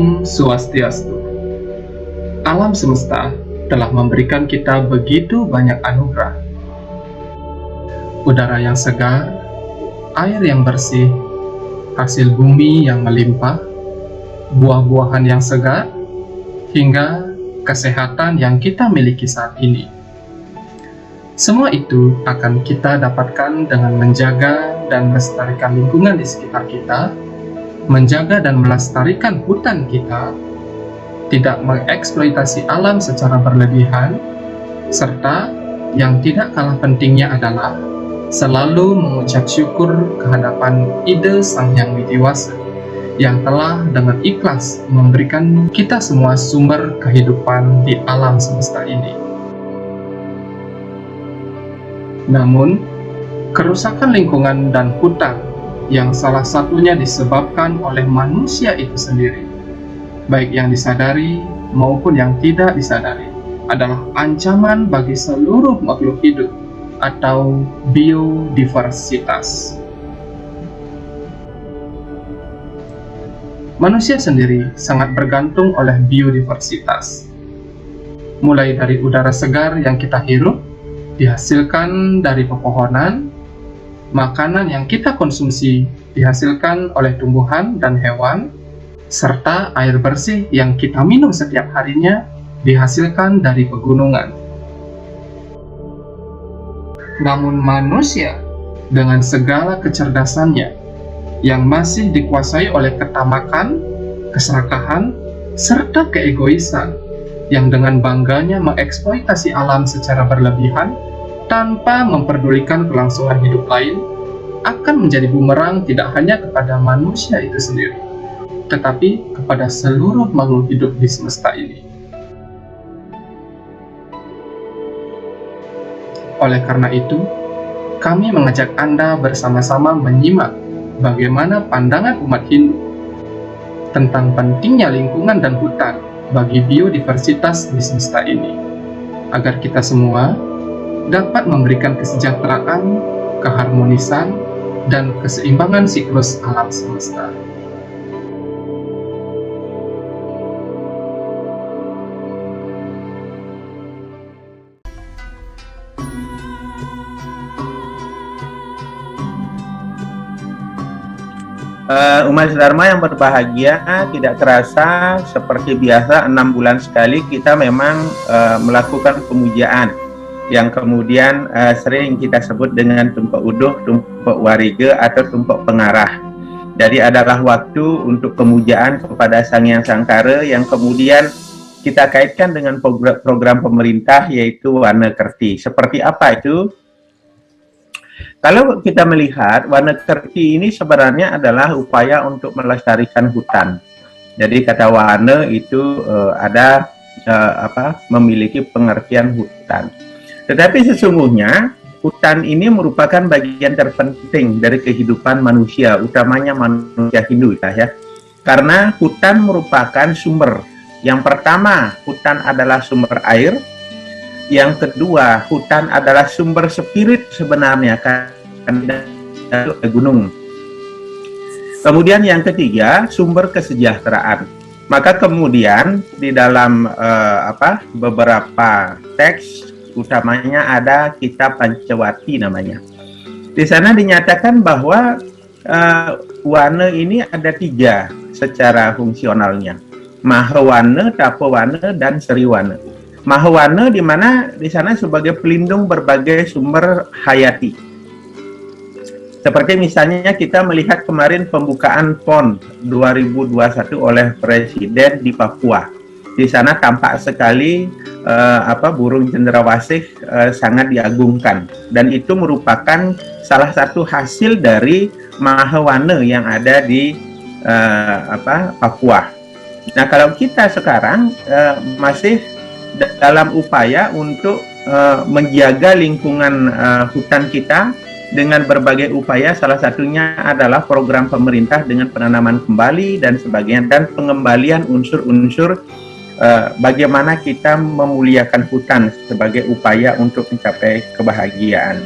Om Swastiastu. Alam semesta telah memberikan kita begitu banyak anugerah. Udara yang segar, air yang bersih, hasil bumi yang melimpah, buah-buahan yang segar, hingga kesehatan yang kita miliki saat ini. Semua itu akan kita dapatkan dengan menjaga dan melestarikan lingkungan di sekitar kita, menjaga dan melestarikan hutan kita, tidak mengeksploitasi alam secara berlebihan, serta yang tidak kalah pentingnya adalah selalu mengucap syukur kehadapan ide Sang Hyang Widi-Wasa yang telah dengan ikhlas memberikan kita semua sumber kehidupan di alam semesta ini. Namun, kerusakan lingkungan dan hutan yang salah satunya disebabkan oleh manusia itu sendiri, baik yang disadari maupun yang tidak disadari, adalah ancaman bagi seluruh makhluk hidup atau biodiversitas. Manusia sendiri sangat bergantung oleh biodiversitas, mulai dari udara segar yang kita hirup, dihasilkan dari pepohonan, makanan yang kita konsumsi dihasilkan oleh tumbuhan dan hewan, serta air bersih yang kita minum setiap harinya dihasilkan dari pegunungan. Namun manusia dengan segala kecerdasannya yang masih dikuasai oleh ketamakan, keserakahan, serta keegoisan yang dengan bangganya mengeksploitasi alam secara berlebihan tanpa memperdulikan kelangsungan hidup lain, akan menjadi bumerang tidak hanya kepada manusia itu sendiri, tetapi kepada seluruh makhluk hidup di semesta ini. Oleh karena itu, kami mengajak Anda bersama-sama menyimak bagaimana pandangan umat Hindu tentang pentingnya lingkungan dan hutan bagi biodiversitas di semesta ini, agar kita semua dapat memberikan kesejahteraan, keharmonisan, dan keseimbangan siklus alam semesta. Umat Dharma yang berbahagia, tidak terasa seperti biasa 6 bulan sekali kita memang melakukan pemujaan yang kemudian sering kita sebut dengan tumpuk uduh, tumpuk wariga atau tumpuk pengarah. Jadi adalah waktu untuk pemujaan kepada Sang Hyang Sangkara yang kemudian kita kaitkan dengan program pemerintah yaitu Wana Kerti. Seperti apa itu? Kalau kita melihat Wana Kerti ini sebenarnya adalah upaya untuk melestarikan hutan. Jadi kata wana itu ada memiliki pengertian hutan. Tetapi sesungguhnya hutan ini merupakan bagian terpenting dari kehidupan manusia, utamanya manusia Hindu ya. Karena hutan merupakan sumber. Yang pertama, hutan adalah sumber air. Yang kedua, hutan adalah sumber spirit sebenarnya kan gunung. Kemudian yang ketiga, sumber kesejahteraan. Maka kemudian di dalam beberapa teks, utamanya ada kitab Pancawati namanya. Di sana dinyatakan bahwa wana ini ada 3 secara fungsionalnya: Mahawana, Tapawana, dan Sriwana. Mahawana di mana di sana sebagai pelindung berbagai sumber hayati. Seperti misalnya kita melihat kemarin pembukaan PON 2021 oleh Presiden di Papua. Di sana tampak sekali burung cendrawasih sangat diagungkan, dan itu merupakan salah satu hasil dari Mahawana yang ada di Papua. Nah, kalau kita sekarang masih dalam upaya untuk menjaga lingkungan hutan kita dengan berbagai upaya, salah satunya adalah program pemerintah dengan penanaman kembali dan sebagainya, dan pengembalian unsur-unsur bagaimana kita memuliakan hutan sebagai upaya untuk mencapai kebahagiaan.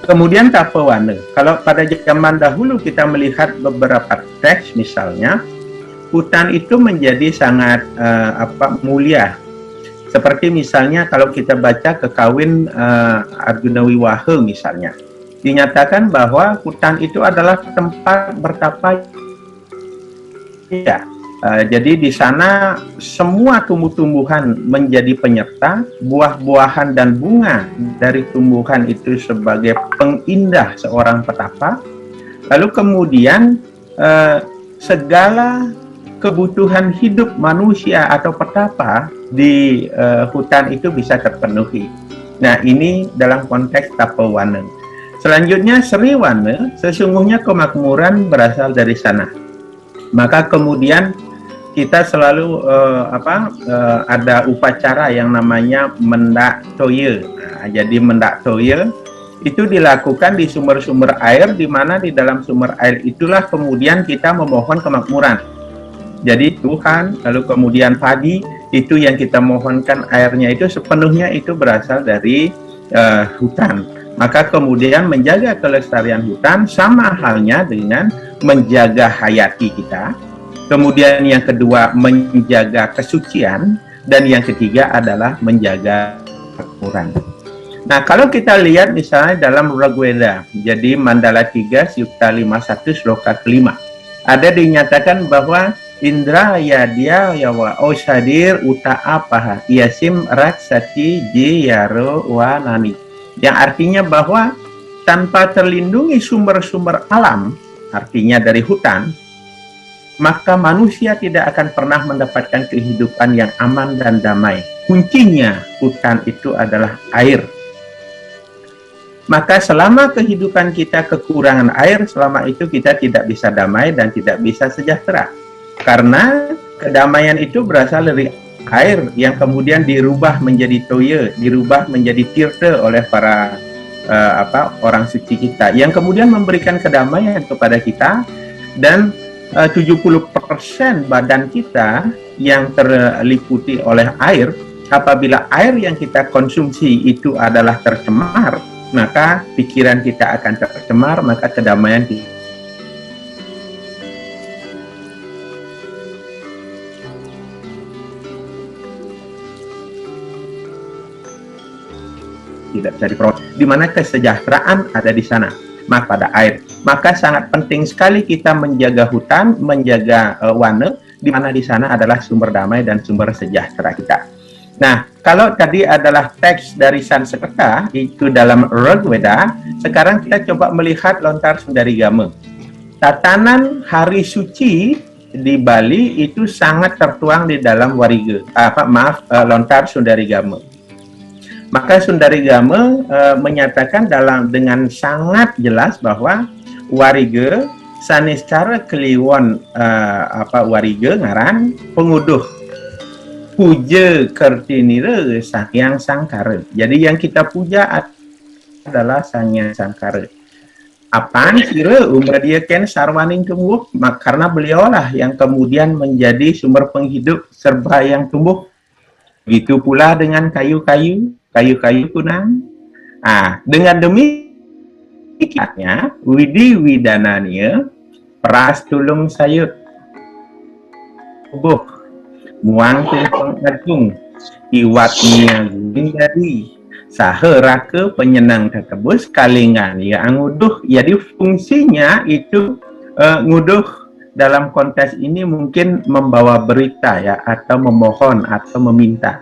Kemudian Tapawana, kalau pada zaman dahulu kita melihat beberapa teks misalnya, hutan itu menjadi sangat mulia. Seperti misalnya kalau kita baca Kekawin Arjuna Wiwaha misalnya, dinyatakan bahwa hutan itu adalah tempat bertapa. Ya, jadi di sana semua tumbuh-tumbuhan menjadi penyerta, buah-buahan dan bunga dari tumbuhan itu sebagai pengindah seorang petapa. Lalu kemudian segala kebutuhan hidup manusia atau petapa di hutan itu bisa terpenuhi. Nah, ini dalam konteks tapawana. Selanjutnya Sriwana, sesungguhnya kemakmuran berasal dari sana. Maka kemudian kita selalu ada upacara yang namanya mendak toya. Nah, jadi mendak toya itu dilakukan di sumber-sumber air, di mana di dalam sumber air itulah kemudian kita memohon kemakmuran. Jadi Tuhan, lalu kemudian padi, itu yang kita mohonkan airnya itu sepenuhnya itu berasal dari hutan. Maka kemudian menjaga kelestarian hutan sama halnya dengan menjaga hayati kita. Kemudian yang kedua menjaga kesucian, dan yang ketiga adalah menjaga kemakmuran. Nah, kalau kita lihat misalnya dalam Rigveda, jadi Mandala 3, Sukta 51, Sloka kelima, ada dinyatakan bahwa Indra Yadya Yawa Osadir Uta Apaha Yasim Raksati Jiyaro Wanani, yang artinya bahwa tanpa terlindungi sumber-sumber alam, artinya dari hutan, maka manusia tidak akan pernah mendapatkan kehidupan yang aman dan damai. Kuncinya hutan itu adalah air. Maka selama kehidupan kita kekurangan air, selama itu kita tidak bisa damai dan tidak bisa sejahtera. Karena kedamaian itu berasal dari air yang kemudian dirubah menjadi toya, dirubah menjadi tirta oleh para orang suci kita, yang kemudian memberikan kedamaian kepada kita. Dan 70% badan kita yang terliputi oleh air. Apabila air yang kita konsumsi itu adalah tercemar, maka pikiran kita akan tercemar, maka kedamaian kita tidak bisa diperoleh. Di mana kesejahteraan ada di sana, maka pada air. Maka sangat penting sekali kita menjaga hutan, menjaga wana, di mana di sana adalah sumber damai dan sumber sejahtera kita. Nah, kalau tadi adalah teks dari Sanskerta itu dalam Rigveda, sekarang kita coba melihat Lontar Sundarigama. Tatanan hari suci di Bali itu sangat tertuang di dalam Lontar Sundarigama. Maka Sundarigama menyatakan dengan sangat jelas bahwa wariga sanes cara kliwon wariga ngaran penguduh puja Kartinira Sang Sangkara. Jadi yang kita puja adalah Sang Hyang Sangkara. Apaan kira umur dia ken sarwaning tumbuh, karena beliaulah yang kemudian menjadi sumber penghidup serba yang tumbuh. Begitu pula dengan kayu-kayu kunang. Dengan demikiannya widi widananya peras tulung sayut tubuh muang pengagung iwatnya guling dari saheraka penyendang tetebus kalingan ya nguduh. Jadi fungsinya itu nguduh dalam konteks ini mungkin membawa berita ya, atau memohon atau meminta.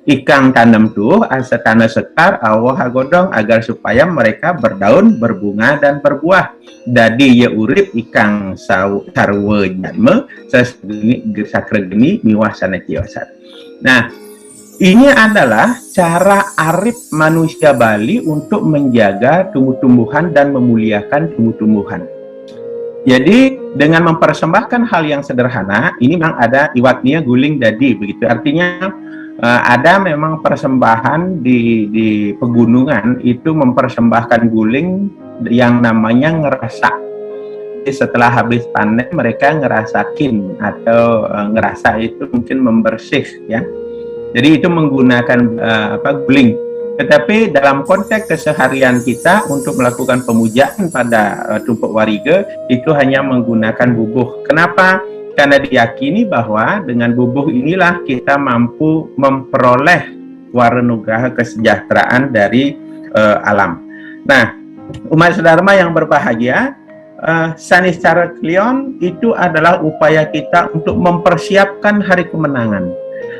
Ikang tanam tuh asetana sekar awah godong agar supaya mereka berdaun, berbunga dan berbuah. Dadi ya urip ikang sarwa jadme sakregeni miwasana kiosat. Nah, ini adalah cara arif manusia Bali untuk menjaga tumbuh-tumbuhan dan memuliakan tumbuh-tumbuhan. Jadi dengan mempersembahkan hal yang sederhana, ini memang ada iwatnya guling dadi, begitu. Artinya ada memang persembahan di pegunungan itu mempersembahkan guling yang namanya ngerasa. Jadi setelah habis panen mereka ngerasakin atau ngerasa itu mungkin membersih ya. Jadi itu menggunakan guling. Tetapi dalam konteks keseharian kita untuk melakukan pemujaan pada tumpuk wariga itu hanya menggunakan bubuh. Kenapa? karena diyakini bahwa dengan bubuh inilah kita mampu memperoleh waranugraha kesejahteraan dari alam. Nah, umat sedharma yang berbahagia, Sanicara Kliwon itu adalah upaya kita untuk mempersiapkan hari kemenangan.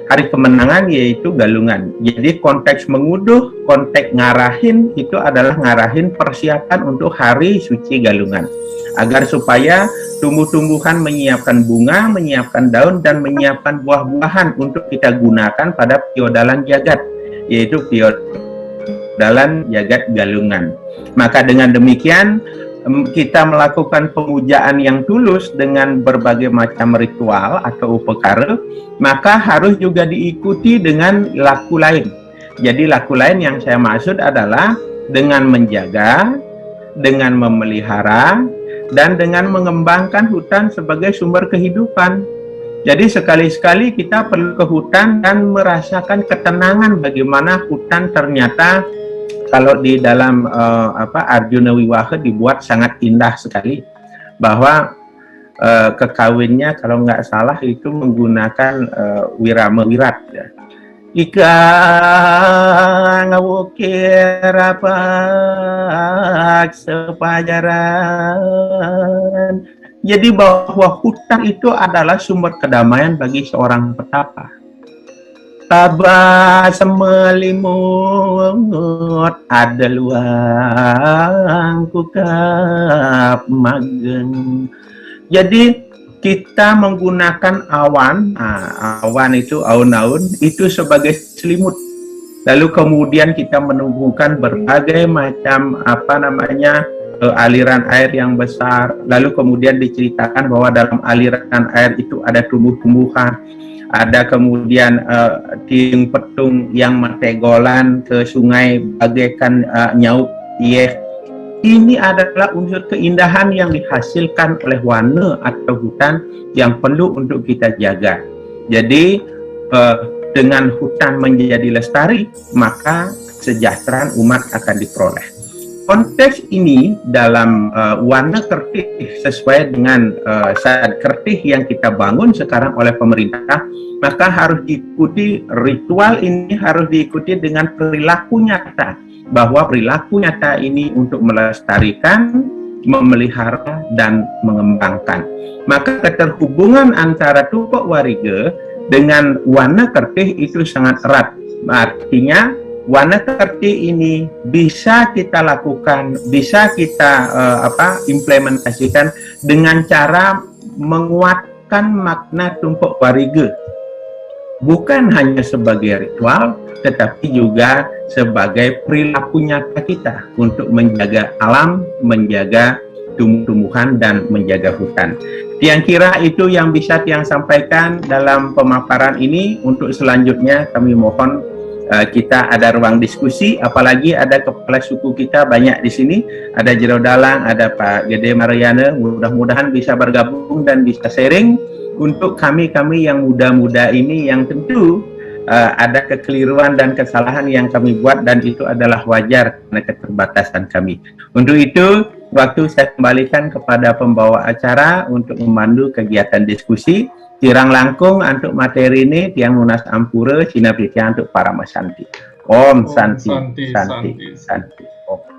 Hari kemenangan yaitu galungan. Jadi konteks menguduh, konteks ngarahin itu adalah ngarahin persiapan untuk hari suci galungan. Agar supaya tumbuh-tumbuhan menyiapkan bunga, menyiapkan daun, dan menyiapkan buah-buahan untuk kita gunakan pada piodalan jagat, yaitu piodalan jagat galungan. Maka dengan demikian, kita melakukan pemujaan yang tulus dengan berbagai macam ritual atau upekara, maka harus juga diikuti dengan laku lain. Jadi laku lain yang saya maksud adalah dengan menjaga, dengan memelihara, dan dengan mengembangkan hutan sebagai sumber kehidupan. Jadi sekali-sekali kita perlu ke hutan dan merasakan ketenangan bagaimana hutan ternyata kalau di dalam Arjuna Wiwaha dibuat sangat indah sekali, bahwa kekawinnya kalau nggak salah itu menggunakan wirama wirat ya. Ika ngawukir apak sepajaran. Jadi bahwa hutan itu adalah sumber kedamaian bagi seorang petapa. Taba semelimut ada luang kukap mageng. Jadi kita menggunakan awan, awan itu aun-aun itu sebagai selimut. Lalu kemudian kita menemukan berbagai macam aliran air yang besar. Lalu kemudian diceritakan bahwa dalam aliran air itu ada tumbuh-tumbuhan. Ada kemudian tiung petung yang metegolan ke sungai bagaikan nyauk ieh. Ini adalah unsur keindahan yang dihasilkan oleh warna atau hutan yang perlu untuk kita jaga. Jadi dengan hutan menjadi lestari, maka kesejahteraan umat akan diperoleh. Konteks ini dalam warna kertih sesuai dengan kertih yang kita bangun sekarang oleh pemerintah, maka harus diikuti, ritual ini harus diikuti dengan perilaku nyata, bahwa perilaku nyata ini untuk melestarikan, memelihara, dan mengembangkan. Maka keterhubungan antara Tupak Warige dengan warna kertih itu sangat erat. Artinya warna kertih ini bisa kita lakukan, bisa kita implementasikan dengan cara menguatkan makna Tupak Warige. Bukan hanya sebagai ritual, tetapi juga sebagai perilaku nyata kita untuk menjaga alam, menjaga tumbuh-tumbuhan, dan menjaga hutan. Tiang kira itu yang bisa Tiang sampaikan dalam pemaparan ini. Untuk selanjutnya kami mohon kita ada ruang diskusi, apalagi ada kepala suku kita banyak di sini, ada Jero Dalang, ada Pak Gede Mariana, mudah-mudahan bisa bergabung dan bisa sharing untuk kami yang muda-muda ini yang tentu ada kekeliruan dan kesalahan yang kami buat, dan itu adalah wajar karena keterbatasan kami. Untuk itu, waktu saya kembalikan kepada pembawa acara untuk memandu kegiatan diskusi. Tirang langkung untuk materi ini Tiang lunas ampura, Cina Pritya untuk para masanti. Om Santi, Santi, Santi. Om.